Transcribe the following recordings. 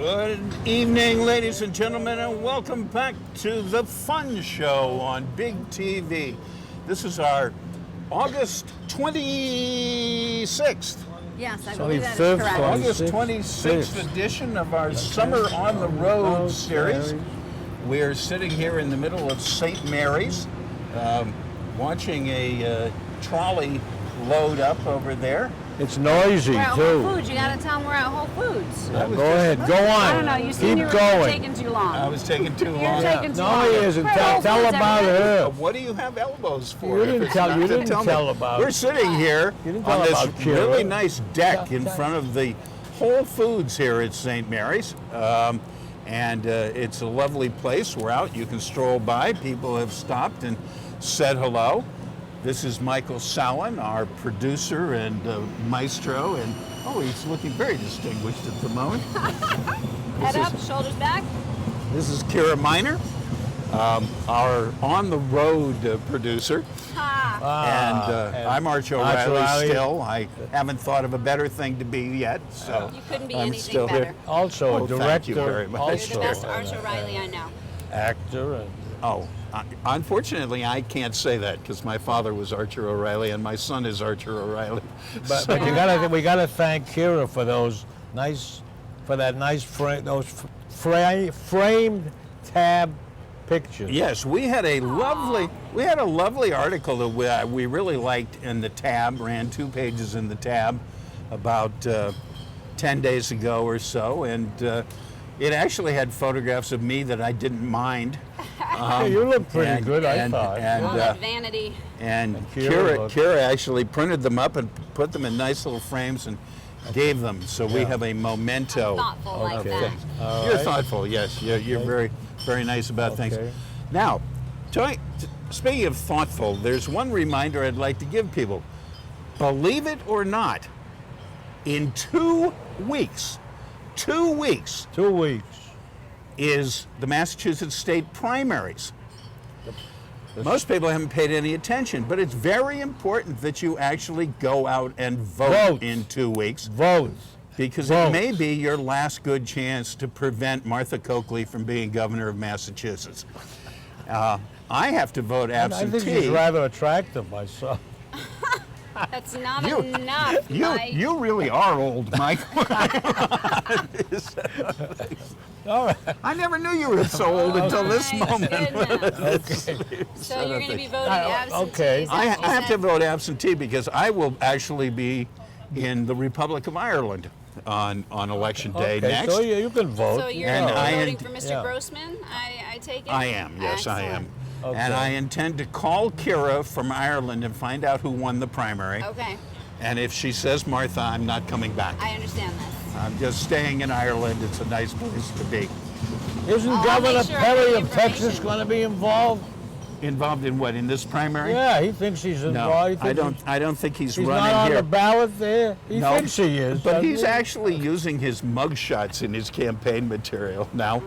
Good evening, ladies and gentlemen, and welcome back to the Fun Show on Big TV. This is our August 26th. Yes, I believe that is correct. August 26th edition of our Summer on the Road series. We're sitting here in the middle of St. Mary's, watching a trolley load up over there. It's noisy, we're at too. Whole Foods. You got to tell them we're at Whole Foods. Go ahead. Go on. I don't know. You seem you were taking too long. I was taking too long. You're taking too no, long. he isn't. Tell about her. What do you have elbows for? You didn't tell about We're sitting here on this really nice deck in front of the Whole Foods here at St. Mary's. And it's a lovely place. We're out. You can stroll by. People have stopped and said hello. This is Michael Sallen, our producer and maestro, and he's looking very distinguished at the moment. Head up, shoulders back. This is Kiera Miner, our on-the-road producer. And I'm Arch O'Riley still. I haven't thought of a better thing to be yet, so you couldn't be I'm anything still better. Here. Also a director. Thank you very much. You're the best Arch O'Riley I know. Actor. And unfortunately, I can't say that because my father was Archer O'Riley and my son is Archer O'Reilly. But we gotta thank Kiera for those framed tab pictures. Yes, we had a lovely article that we really liked in the tab. Ran 2 pages in the tab about 10 days ago or so, and it actually had photographs of me that I didn't mind. You look pretty good, I thought. And vanity. And Kiera actually printed them up and put them in nice little frames and gave them. So we have a memento. I'm thoughtful like that. You're thoughtful, yes. You're very, very nice about things. Now, speaking of thoughtful, there's one reminder I'd like to give people. Believe it or not, in 2 weeks, 2 weeks. 2 weeks. Is the Massachusetts state primaries. Most people haven't paid any attention, but it's very important that you actually go out and vote in 2 weeks. Vote. Because it may be your last good chance to prevent Martha Coakley from being governor of Massachusetts. I have to vote absentee. I think she's rather attractive myself. That's not enough, Mike. You really are old, Mike. All right. I never knew you were so old until this moment. Okay. So you're going to be voting absentee? Okay. I have to vote absentee because I will actually be in the Republic of Ireland on election day next. So you can vote. So you're voting for Mr. Grossman, I take it? I am, yes, Excellent. I am. Okay. And I intend to call Kiera from Ireland and find out who won the primary. Okay. And if she says Martha, I'm not coming back. I understand this. I'm just staying in Ireland. It's a nice place to be. Isn't Governor Perry of Texas going to be involved? Involved in what? In this primary? Yeah, he thinks he's involved. No, I don't think he's running not on here. the ballot there? He thinks he is. But he's actually using his mugshots in his campaign material now.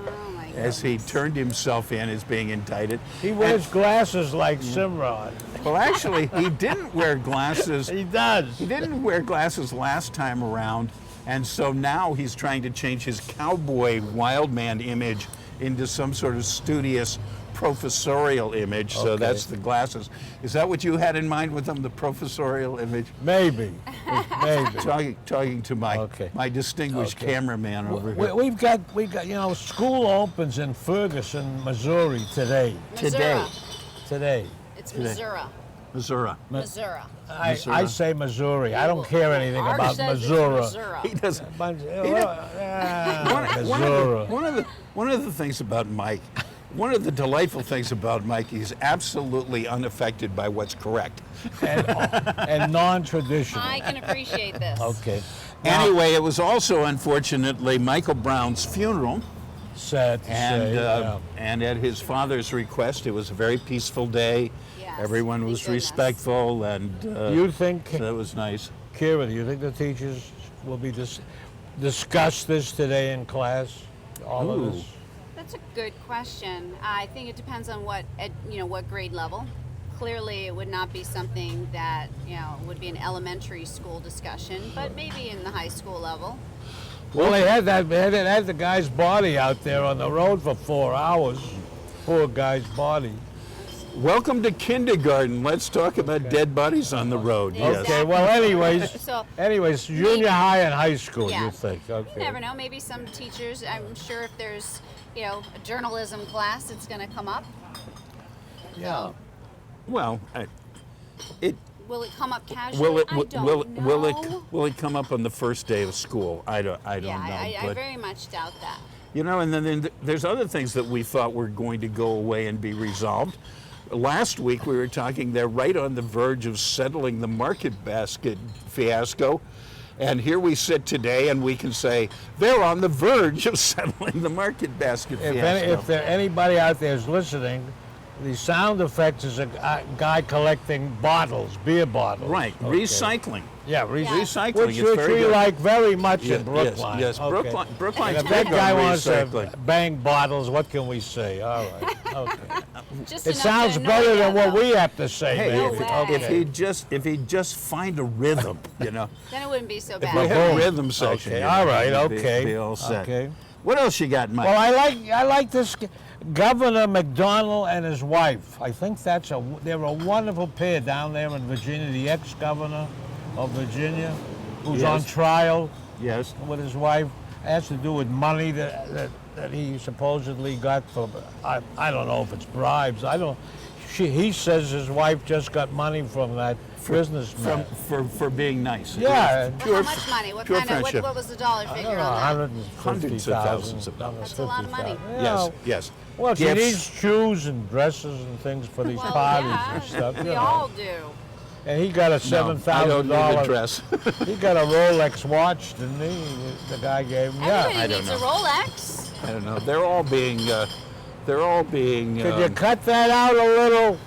As he turned himself in as being indicted. He wears glasses like Simrod. Well, actually, he didn't wear glasses. He does. He didn't wear glasses last time around, and so now he's trying to change his cowboy wild man image into some sort of studious professorial image. So that's the glasses. Is that what you had in mind with him, the professorial image? Maybe. Talking to my distinguished cameraman over here. We've got school opens in Ferguson, Missouri today. Today. It's Missouri. Missouri. I say Missouri. I don't care anything about Missouri. He doesn't. Missouri. One of the things about Mike, one of the delightful things about Mike, he's absolutely unaffected by what's correct. And non-traditional. I can appreciate this. Okay. Anyway, it was also, unfortunately, Michael Brown's funeral. Sad to say, and at his father's request, it was a very peaceful day. Yes, everyone was respectful, and you think so that was nice. Kira, do you think the teachers will be discuss this today in class? All of this? That's a good question. I think it depends on what grade level. Clearly, it would not be something that would be an elementary school discussion, but maybe in the high school level. Well, they had the guy's body out there on the road for 4 hours. Poor guy's body. Welcome to kindergarten. Let's talk about dead bodies on the road. Yeah. Yes. Okay, well, So anyways, junior high and high school, Yeah. you think? Okay. you never know. Maybe some teachers. I'm sure if there's a journalism class, it's going to come up. Yeah. Well, it Will it come up casually? I don't know. will it come up on the first day of school? I don't Yeah, know. I But very much doubt that. and then there's other things that we thought were going to go away and be resolved. Last week we were talking they're right on the verge of settling the market basket fiasco. And here we sit today and we can say they're on the verge of settling the market basket fiasco. If there anybody out there is listening, the sound effects is a guy collecting bottles, beer bottles. Right, Okay. recycling. Yeah, Recycling which is very we good. like very much Yes, in Brookline. yes. Okay. Brookline's And if that big guy on wants to recycling. bang bottles, what can we say? All right. Okay. Just It enough sounds to annoy better you, than what though. we have to say, Hey, maybe. No way. Okay. if he'd just find a rhythm, Then it wouldn't be so If we bad. had a boom. rhythm section. Okay, all right, we'd okay. Be all set. Okay. What else you got, Mike? Well, I like this Governor McDonnell and his wife. I think they're a wonderful pair down there in Virginia. The ex-governor of Virginia, who's Yes. on trial Yes. with his wife. It has to do with money that he supposedly got for. I don't know if it's bribes. He says his wife just got money from that businessman. For being nice. Yeah. Well, how much money? What pure kind of friendship. what was the dollar I figure don't know, on that? Hundreds of thousands of dollars. That's a lot of money. Yes, yes. Well, she Gifts. needs shoes and dresses and things for these Well, parties yeah, and stuff. we all do. And he got a No, I don't need a $7,000. dress. He got a Rolex watch, didn't he? The guy gave him. Yeah. Everybody don't needs a know. Rolex. I don't know. They're all being. Could you cut that out a little?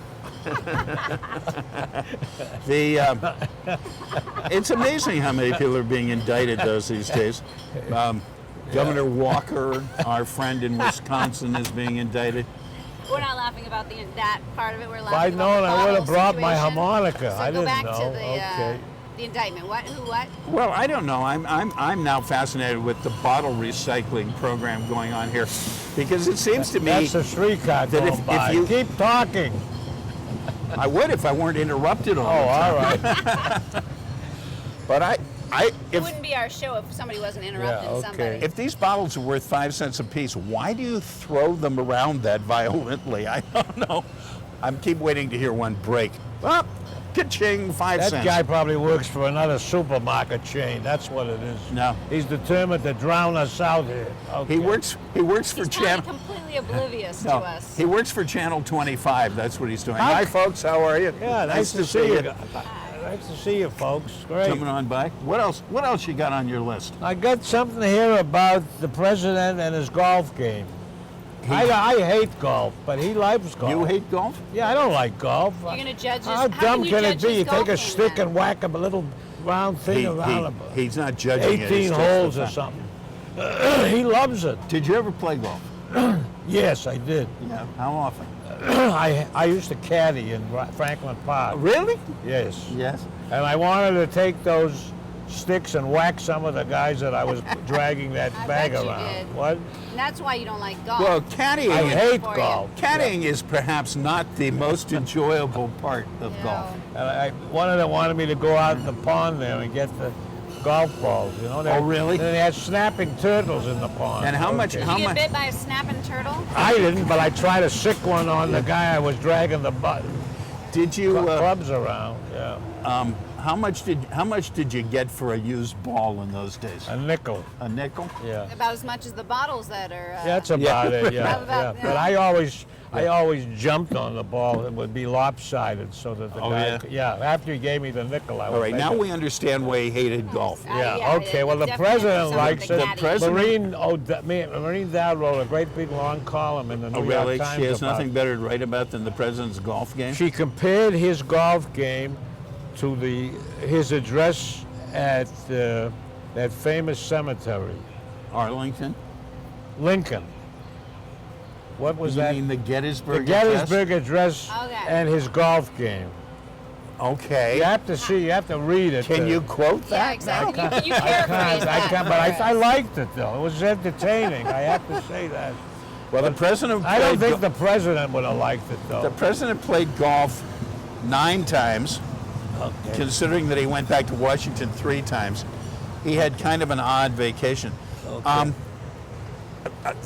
It's amazing how many people are being indicted these days. Governor Walker, our friend in Wisconsin, is being indicted. We're not laughing about that part of it. We're If laughing I'd about known, the I would have bottle brought my situation. harmonica. So I go didn't back know. to Okay. the indictment. What? Who? What? Well, I don't know. I'm now fascinated with the bottle recycling program going on here, because it seems to me That's the streetcar that going if by. you- Keep talking. I would if I weren't interrupted all Oh, the time. all right. But It if wouldn't be our show if somebody wasn't interrupting Yeah, okay. somebody. if these bottles are worth 5 cents apiece, why do you throw them around that violently? I don't know. I keep waiting to hear one break. Well, ka-ching, 5 That cents. guy probably works for another supermarket chain. That's what it is. No. He's determined to drown us out here. Okay. He works for He's probably Channel. completely oblivious to No, us. he works for Channel 25. That's what he's doing. How- Hi, folks. How are you? Yeah, nice to see you. Nice to see you, folks. Great. Coming on by. What else? What else you got on your list? I got something here about the president and his golf game. I hate golf, but he loves golf. You hate golf? Yeah, I don't like golf. You're gonna judge his. How dumb you can it judge be? his You take golf a game, stick then? and whack a little round thing around He's not judging it. 18 It's just holes the or fact. something. He loves it. Did you ever play golf? Yes, I did. Yeah. How often? I used to caddy in Franklin Park. Really? Yes. Yes. And I wanted to take those sticks and whack some of the guys that I was dragging that I bag bet you around. did. What? And that's why you don't like golf. Well, caddying. I hate for you. golf. Caddying is perhaps not the most enjoyable part of No. golf. And one of them wanted me to go out in the pond there and get the golf balls. You know. Oh, really? Then they had snapping turtles in the pond. And how much? Okay. How Did you much? get bit by a snapping turtle? I didn't, but I tried to sick one on the guy I was dragging the Did you? clubs around. Yeah. How much did you get for a used ball in those days? A nickel. A nickel? Yeah. About as much as the bottles that are. That's about it. Yeah. About- yeah. But I always jumped on the ball. It would be lopsided so that the Oh, guy. yeah? After he gave me the nickel, I would. All right. make Now it. we understand why he hated golf. Yeah. Okay. Well, the definitely president something likes with it. the caddy. president- Maureen Dowd wrote a great big long column in the New Oh, York really? Times She has about nothing better to write about than the president's golf game? She compared his golf game to his address at that famous cemetery, Arlington? Lincoln. What was You that? mean the The Gettysburg Address? Gettysburg Address Okay. and his golf game. Okay. You have to see, you have to read it. Can you quote Yeah, that? exactly. now? You paraphrase I that. can't, but I liked it though. It was entertaining. I have to say that. Well, the president I don't played think the president would have liked it though. the president played golf 9 times, Okay. considering that he went back to Washington 3 times. He had kind of an odd vacation. Okay.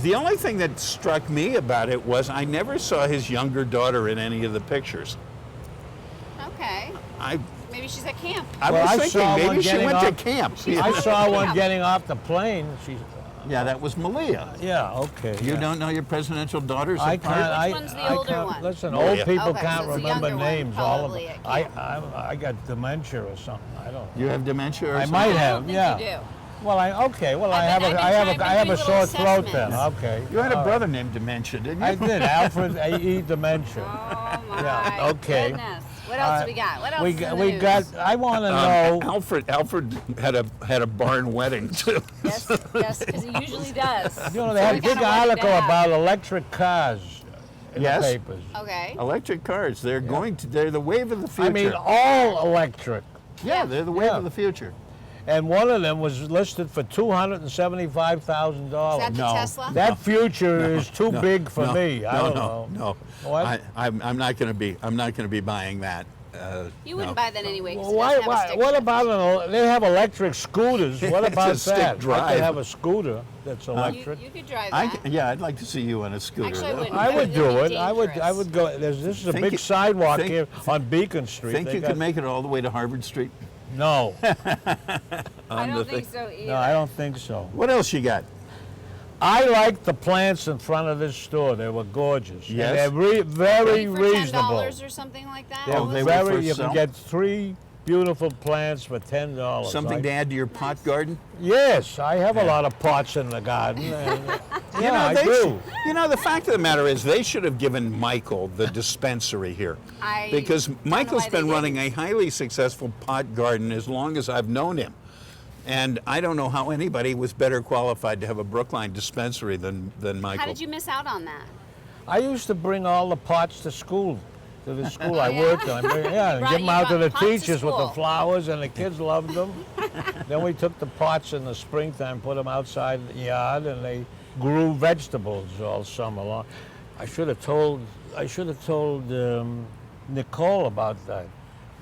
The only thing that struck me about it was I never saw his younger daughter in any of the pictures. Okay. I Maybe she's at camp. Well, was I thinking saw one maybe she getting went to off- camp. I saw one getting off the plane. She's, Yeah, that was Malia. yeah, okay. You yeah. don't know your presidential daughters? I apart? can't. Which one's the I older can't, one? Listen, Oh, old yeah. people Okay, so can't it's the remember younger one, names. All of probably them. at I got dementia or something. I don't know. You have dementia or I something? might I have. don't think Yeah. you do. Well, okay. Well, I've been I have a doing sore little throat then. assessments. Okay. You had a All brother named Dementia, didn't you? right. I did. Alfred A.E. Dementia. Oh my Yeah, okay. goodness. What else do we got? What else We is in got. the We news? got. I want to know. Alfred had a barn wedding too. Yes, because he usually does. You know, they had a So we big kinda wanted article to have- about electric cars in Yes. the papers. Okay. Electric cars, they're the wave of the future. I mean, all electric. yeah, they're the wave Yeah. of the future. And one of them was listed for $275,000. Is that the No. Tesla? That future is too big for no, me. I don't no, know. No, What? I'm not going to be. I'm not going to be buying that. You wouldn't no. buy that anyway. 'Cause Well, it why, doesn't have a why, stick what shift. about they have electric scooters? What It's a about stick that? I drive. could have a scooter that's electric. You could drive I, that. yeah, I'd like to see you on a scooter. Actually, I though. wouldn't. I would It'd do be it. I would dangerous. go. This is a Think big you- sidewalk think- here on Beacon Street. Think They you got- could make it all the way to Harvard Street? No, I don't think so either. no, I don't think so. What else you got? I liked the plants in front of this store. They were gorgeous. And Yes? they're very For reasonable. $10 or something like that. They're Oh, they were very. for You sale? can get 3 beautiful plants for $10. Something to add to your pot garden? Yes, I have a lot of pots in the garden. And, yeah, I they do. You know, the fact of the matter is they should have given Michael the dispensary here. Because don't know Michael's why they been running didn't. a highly successful pot garden as long as I've known him. And I don't know how anybody was better qualified to have a Brookline dispensary than Michael. How did you miss out on that? I used to bring all the pots to school. To the school I yeah? worked on. Yeah, and Brought- give them you out to the brought pots to teachers with the school. flowers, and the kids loved them. Then we took the pots in the springtime, put them outside the yard, and they grew vegetables all summer long. I should have told Nicole about that.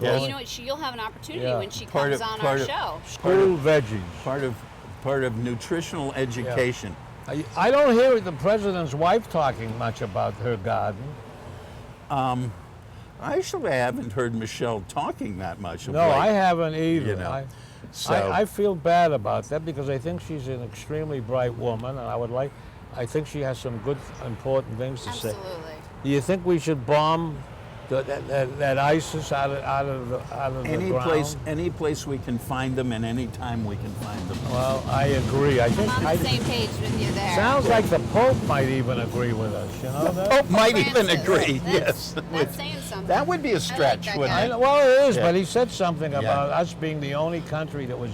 Yes. Well, you know what? You'll have an opportunity Yeah. when she Part comes of- on part our of- show. School veggies. Part of nutritional education. I don't hear the president's wife talking much about her garden. I actually haven't heard Michelle talking that much of No, late. I haven't either. You know, I feel bad about that because I think she's an extremely bright woman, and I think she has some good, important things to say. Absolutely. Do you think we should bomb that ISIS out of the ground? Any place we can find them and any time we can find them. Well, I agree. I I'm think on the same page with you there. sounds like the Pope might even agree with us. You know that? Pope might even Francis. agree. That's- Yes. That's saying something. That would be a I like stretch, that wouldn't guy. I know, well, it is, Yeah. but he said something Yeah. about us being the only country that was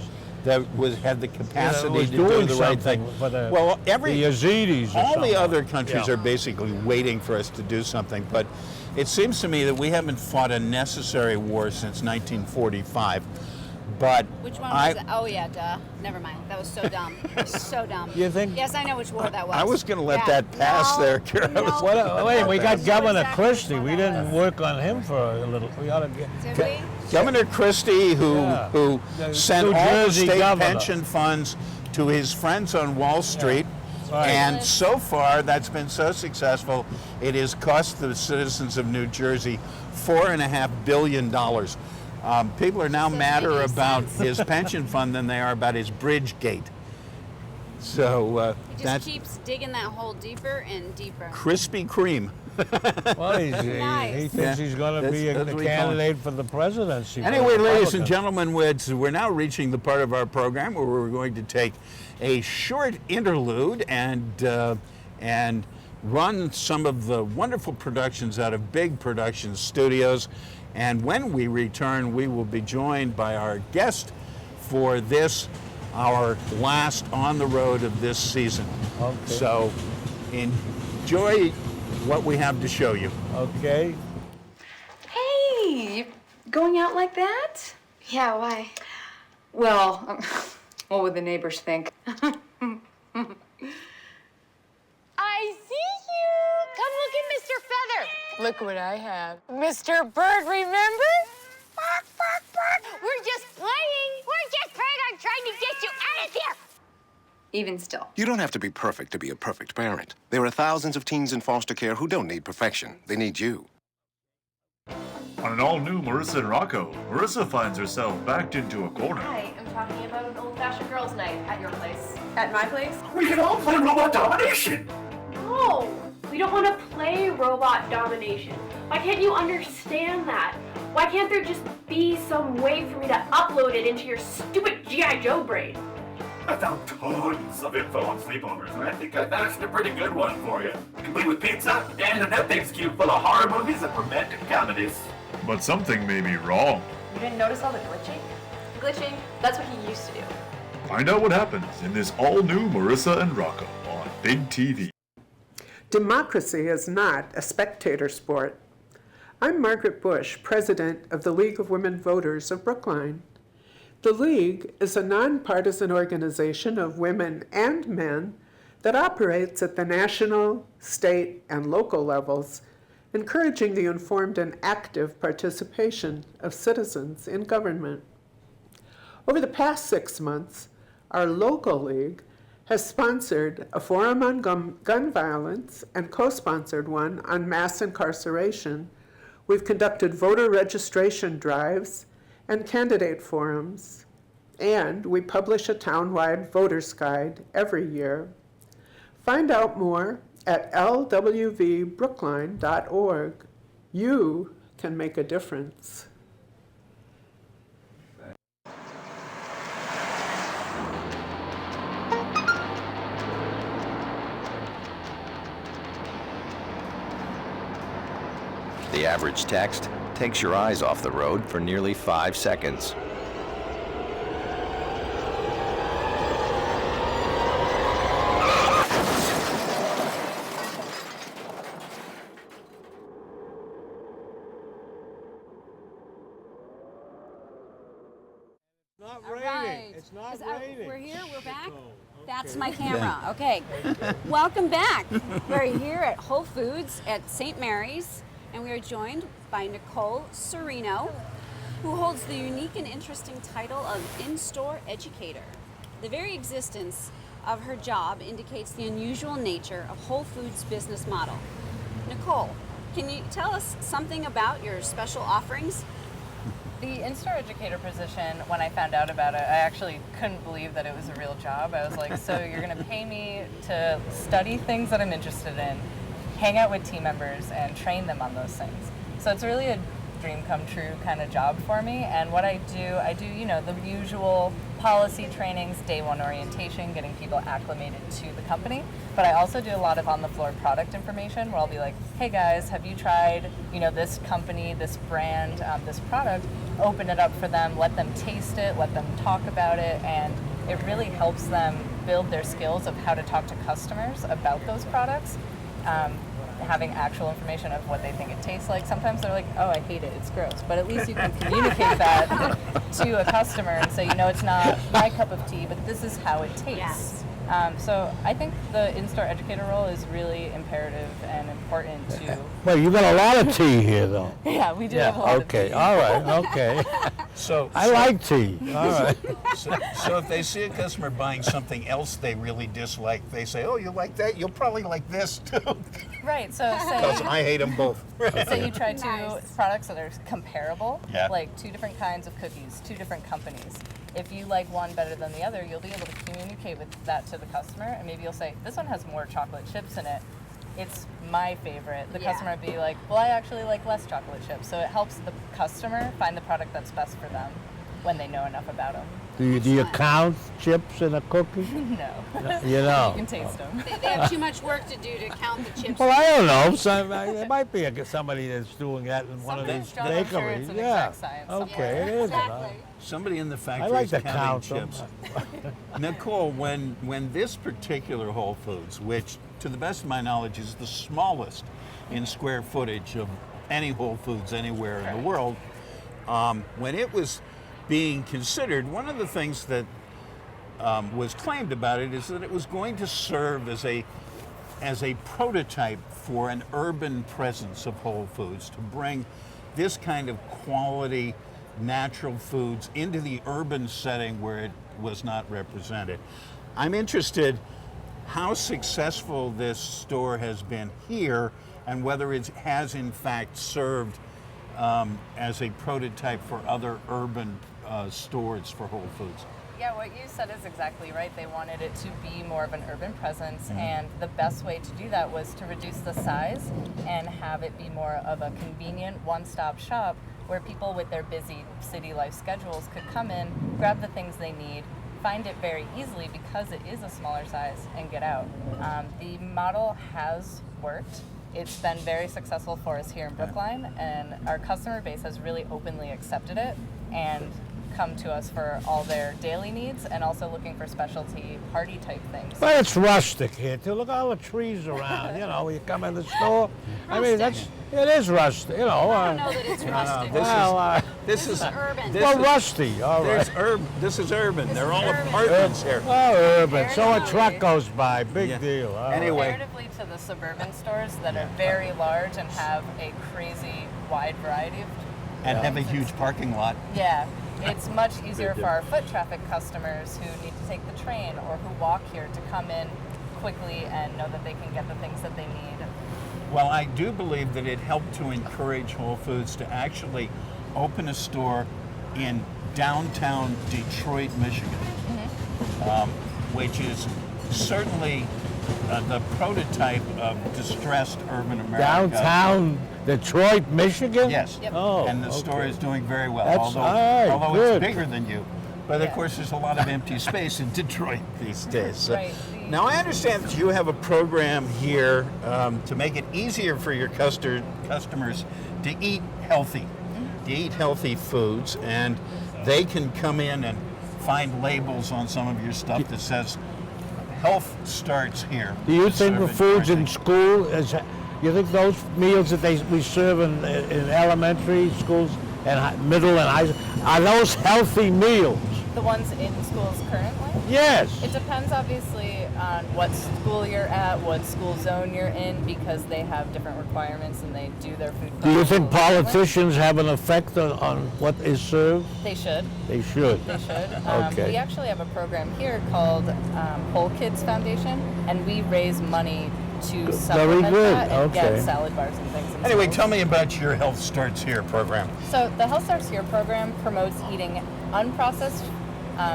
had the capacity was to do doing the right something thing. for the, Well, the Yazidis. Or all the something. other countries Yeah. are basically waiting for us to do something, but it seems to me that we haven't fought a necessary war since 1945. But Which one was that? Oh, yeah, duh. Never mind. That was so dumb. So dumb. You think- Yes, I know which war that was. I was going to let Yeah. that pass No, there, Kara. no. Wait, we got know Governor exactly Christie. which We one that didn't was. work on him for a little. We ought to get. Did we? Governor Christie, who The sent New all the Jersey state governor. pension funds to his friends on Wall Street, Right. and so far that's been so successful, it has cost the citizens of New Jersey $4.5 billion. People are now Doesn't madder make any about sense. his pension fund than they are about his bridge gate. So He just that's keeps digging that hole deeper and deeper. Krispy Kreme. Well, Nice. he thinks Yeah, he's going to that's- be that's the what he calls it. candidate for the presidency. for Anyway, the ladies and Republicans. gentlemen, we're now reaching the part of our program where we're going to take a short interlude and run some of the wonderful productions out of Big Productions Studios. And when we return, we will be joined by our guest for this, our last on the road of this season. Okay. So enjoy what we have to show you. Okay. Hey, going out like that? Yeah, why? Well, what would the neighbors think? I see you! Come look at Mr. Feather! Look what I have. Mr. Bird, remember? Bark, bark, bark! We're just playing! We're just playing on trying to get you out of here! Even still. You don't have to be perfect to be a perfect parent. There are thousands of teens in foster care who don't need perfection. They need you. On an all-new Marissa and Rocco, Marissa finds herself backed into a corner. Hi, I'm talking about an old-fashioned girls' night at your place. At my place? We can all play robot domination! No! We don't want to play robot domination. Why can't you understand that? Why can't there just be some way for me to upload it into your stupid G.I. Joe brain? I found tons of info on sleepovers, and I think I found a pretty good one for you. Complete with pizza and an epics cube full of horror movies and romantic comedies. But something may be wrong. You didn't notice all the glitching? Glitching? That's what he used to do. Find out what happens in this all-new Marissa and Rocco on Big TV. Democracy is not a spectator sport. I'm Margaret Bush, president of the League of Women Voters of Brookline. The League is a nonpartisan organization of women and men that operates at the national, state, and local levels, encouraging the informed and active participation of citizens in government. Over the past 6 months, our local league has sponsored a forum on gun violence and co-sponsored one on mass incarceration. We've conducted voter registration drives and candidate forums, and we publish a townwide voters guide every year. Find out more at lwvbrookline.org. You can make a difference. The average text takes your eyes off the road for nearly 5 seconds. Not All raining. right. It's not Is- raining. We're here, we're back. Oh, That's my camera. Okay. Welcome back. We're here at Whole Foods at St. Mary's, and we are joined by Nicole Serino, who holds the unique and interesting title of in-store educator. The very existence of her job indicates the unusual nature of Whole Foods' business model. Nicole, can you tell us something about your special offerings? The in-store educator position, when I found out about it, I actually couldn't believe that it was a real job. I was like, so you're going to pay me to study things that I'm interested in, hang out with team members, and train them on those things. So it's really a dream come true kind of job for me. And what I do, you know, the usual policy trainings, day one orientation, getting people acclimated to the company. But I also do a lot of on-the-floor product information where I'll be like, hey guys, have you tried, you know, this company, this brand, this product? Open it up for them, let them taste it, let them talk about it, and it really helps them build their skills of how to talk to customers about those products. Having actual information of what they think it tastes like. Sometimes they're like, oh, I hate it, it's gross. But at least you can communicate that to a customer and say, you know, it's not my cup of tea, but this is how it tastes. Yes. So I think the in-store educator role is really imperative and important to... Well, you got a lot of tea here, though. Yeah, we do have a lot of tea. Okay, all right, okay. I like tea, all right. So if they see a customer buying something else they really dislike, they say, oh, you like that? You'll probably like this too. Right, so Because I hate them both. say you try two Nice. products that are comparable, Yeah. like 2 different kinds of cookies, 2 different companies. If you like one better than the other, you'll be able to communicate with that to the customer, and maybe you'll say, this one has more chocolate chips in it. It's my favorite. The Yeah. customer would be like, well, I actually like less chocolate chips. So it helps the customer find the product that's best for them when they know enough about them. Do you count chips in a cookie? No. You know. You can taste them. They have too much work to do to count the chips. Well, I don't know. There might be somebody that's doing that in one of Something these strong, I'm sure bakeries. it's an Yeah. exact science Okay, somewhere. it is. Exactly. Somebody in the I factory like is to counting count them. chips. Nicole, when this particular Whole Foods, which to the best of my knowledge is the smallest in square footage of any Whole Foods anywhere in the world, when it was being considered, one of the things that was claimed about it is that it was going to serve as a prototype for an urban presence of Whole Foods, to bring this kind of quality natural foods into the urban setting where it was not represented. I'm interested how successful this store has been here and whether it has in fact served as a prototype for other urban stores for Whole Foods. Yeah, what you said is exactly right. They wanted it to be more of an urban presence, and the best way to do that was to reduce the size and have it be more of a convenient one-stop shop where people with their busy city life schedules could come in, grab the things they need, find it very easily because it is a smaller size, and get out. The model has worked. It's been very successful for us here in Brookline, and our customer base has really openly accepted it and come to us for all their daily needs, and also looking for specialty party type things. But it's rustic here too. Look at all the trees around. You know, you come in the store. I mean, it is rustic. You know. I don't know that it's rustic. This is urban. Rusty. All right. This is urban. They're all apartments here. Well, urban. So a truck goes by. Big deal. Anyway. Comparatively to the suburban stores that are very large and have a crazy wide variety of and have a huge parking lot. Yeah. It's much easier for our foot traffic customers who need to take the train or who walk here to come in quickly and know that they can get the things that they need. Well, I do believe that it helped to encourage Whole Foods to actually open a store in downtown Detroit, Michigan, which is certainly the prototype of distressed urban America. Downtown Detroit, Michigan? Yes. Yep. Oh, and the store is doing very well, That's although good. it's bigger than you. But of course, there's a lot of empty space in Detroit these days. Right. Now, I understand that you have a program here to make it easier for your customers to eat healthy, foods, and they can come in and find labels on some of your stuff that says health starts here. Do you think the foods in school you think those meals that we serve in elementary schools and middle and high, are those healthy meals? The ones in schools currently? Yes. It depends obviously on what school you're at, what school zone you're in, because they have different requirements and they do their food. Do you think politicians have an effect on what is served? They should. They should. They should. Okay. We actually have a program here called Whole Kids Foundation, and we raise money to supplement that and get salad bars and things. Anyway, tell me about your Health Starts Here program. So the Health Starts Here program promotes eating unprocessed,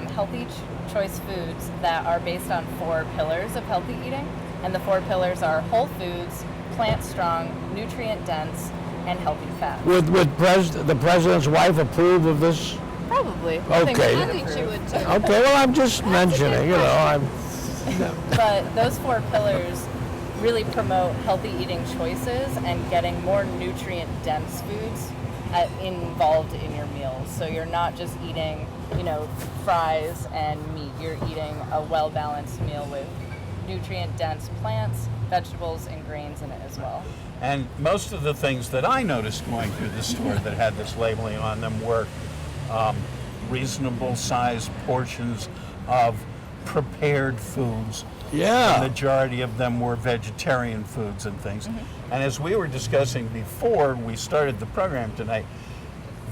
healthy choice foods that are based on 4 pillars of healthy eating. And the 4 pillars are whole foods, plant strong, nutrient dense, and healthy fats. Would the president's wife approve of this? Probably. Okay. I think she would too. Okay, well, I'm just mentioning, you know. But those 4 pillars really promote healthy eating choices and getting more nutrient dense foods involved in your meals. So you're not just eating, fries and meat. You're eating a well-balanced meal with nutrient dense plants, vegetables, and grains in it as well. And most of the things that I noticed going through the store that had this labeling on them were reasonable sized portions of prepared foods. Yeah. The majority of them were vegetarian foods and things. And as we were discussing before we started the program tonight,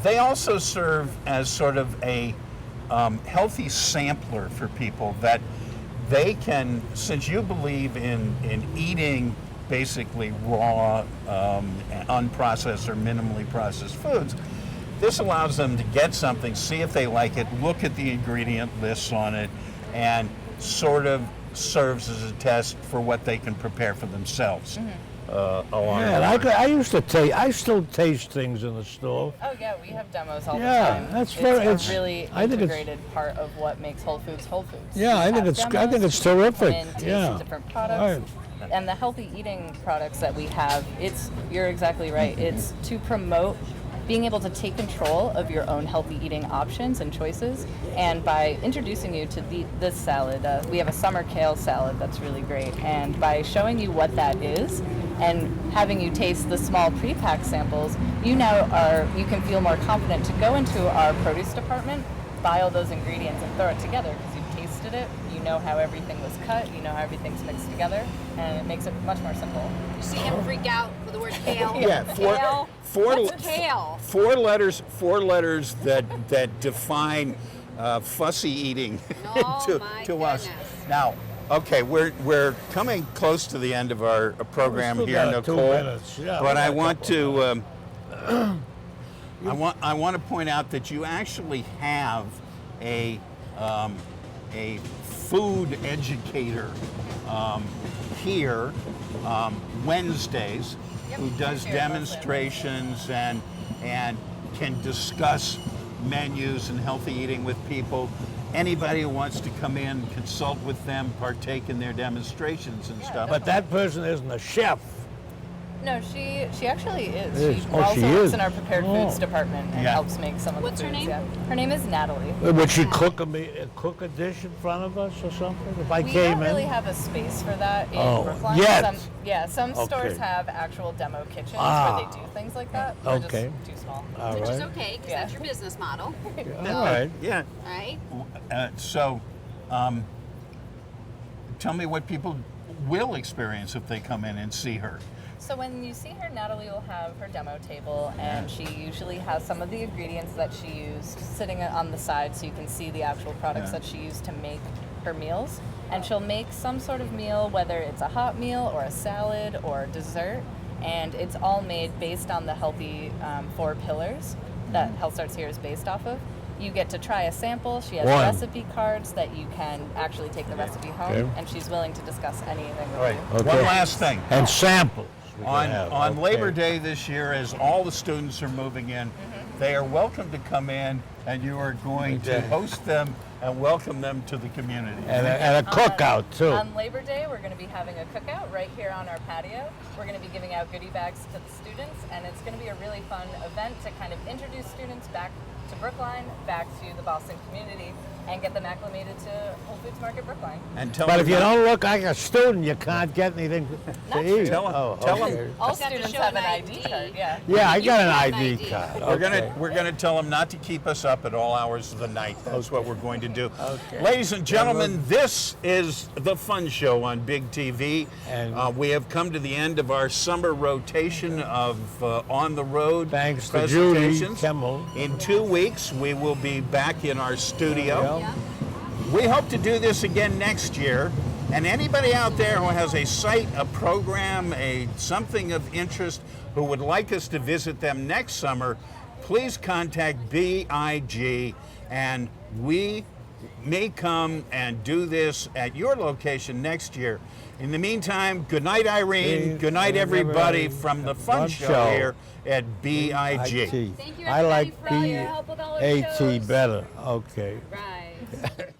they also serve as sort of a healthy sampler for people that they can, since you believe in eating basically raw, unprocessed or minimally processed foods, this allows them to get something, see if they like it, look at the ingredient lists on it, and sort of serves as a test for what they can prepare for themselves. Along Yeah, I still taste things in the store. Oh yeah, we have demos all the Yeah, time. that's it's a really integrated part of what makes Whole Foods Whole Foods. Yeah, I think it's terrific. And taste Yeah. different products. Right. And the healthy eating products that we have, you're exactly right. It's to promote being able to take control of your own healthy eating options and choices. And by introducing you to this salad, we have a summer kale salad that's really great. And by showing you what that is, And having you taste the small pre-packed samples, you can feel more confident to go into our produce department, buy all those ingredients and throw it together because you've tasted it, you know how everything was cut, you know how everything's mixed together, and it makes it much more simple. You see him freak out with the word kale. Yeah, What's kale? Four letters that define fussy eating to us. Now, okay, we're coming close to the end of our program here, Nicole. 2 minutes. Yeah, but I want to I want to point out that you actually have a food educator here Wednesdays who does demonstrations and can discuss menus and healthy eating with people. Anybody who wants to come in, consult with them, partake in their demonstrations and stuff. But that person isn't a chef. No, she actually is. She Oh, also she works is? in our prepared foods department and Yeah. helps make some of What's the her foods. name? Yeah. Her name is Natalie. Would she cook a dish in front of us or something? If I We came don't really in? have a space for that in Oh, Brookline. yet. Some stores Okay. have actual demo kitchens Ah. where they do things like that. We're Okay. just too small. All Which is right. okay, because Yeah. that's your business model, All right. Yeah. right? So, tell me what people will experience if they come in and see her. So when you see her, Natalie will have her demo table, and she usually has some of the ingredients that she used sitting on the side so you can see the actual products that she used to make her meals. And she'll make some sort of meal, whether it's a hot meal or a salad or dessert, and it's all made based on the healthy 4 pillars that Health Starts Here is based off of. You get to try a sample. She has One. recipe cards that you can actually take the recipe home, Okay. and she's willing to discuss anything with All right. you. Okay. One last thing. And samples. we can On have. on Okay. Labor Day this year, as all the students are moving in, they are welcome to come in, and you are going to host them and welcome them to the community. And a cookout, too. On Labor Day, we're going to be having a cookout right here on our patio. We're going to be giving out goodie bags to the students, and it's going to be a really fun event to kind of introduce students back to Brookline, back to the Boston community, and get them acclimated to Whole Foods Market Brookline. And tell But them if you not- don't look like a student, you can't get anything to eat. Tell 'em- Oh, tell 'em- okay. All Just have to students show have an an ID ID. card, yeah. Yeah, I You got an have an ID ID. card. We're gonna tell them not to keep us up at all hours of the night. That's what we're going to do. Okay. Ladies and gentlemen, this is the Fun Show on Big TV. And- We have come to the end of our summer rotation of on the road Thanks to Julie presentations. Kimmel. In 2 weeks, we will be back in our studio. Yeah. We hope to do this again next year. And anybody out there who has a site, a program, something of interest, who would like us to visit them next summer, please contact BIG, and we may come and do this at your location next year. In the meantime, good night, Irene. Good night, everybody, from the Fun Show here at BIG. IT. Thank you, I like everybody, for all your help with all our BAT shows. better. Okay. Right.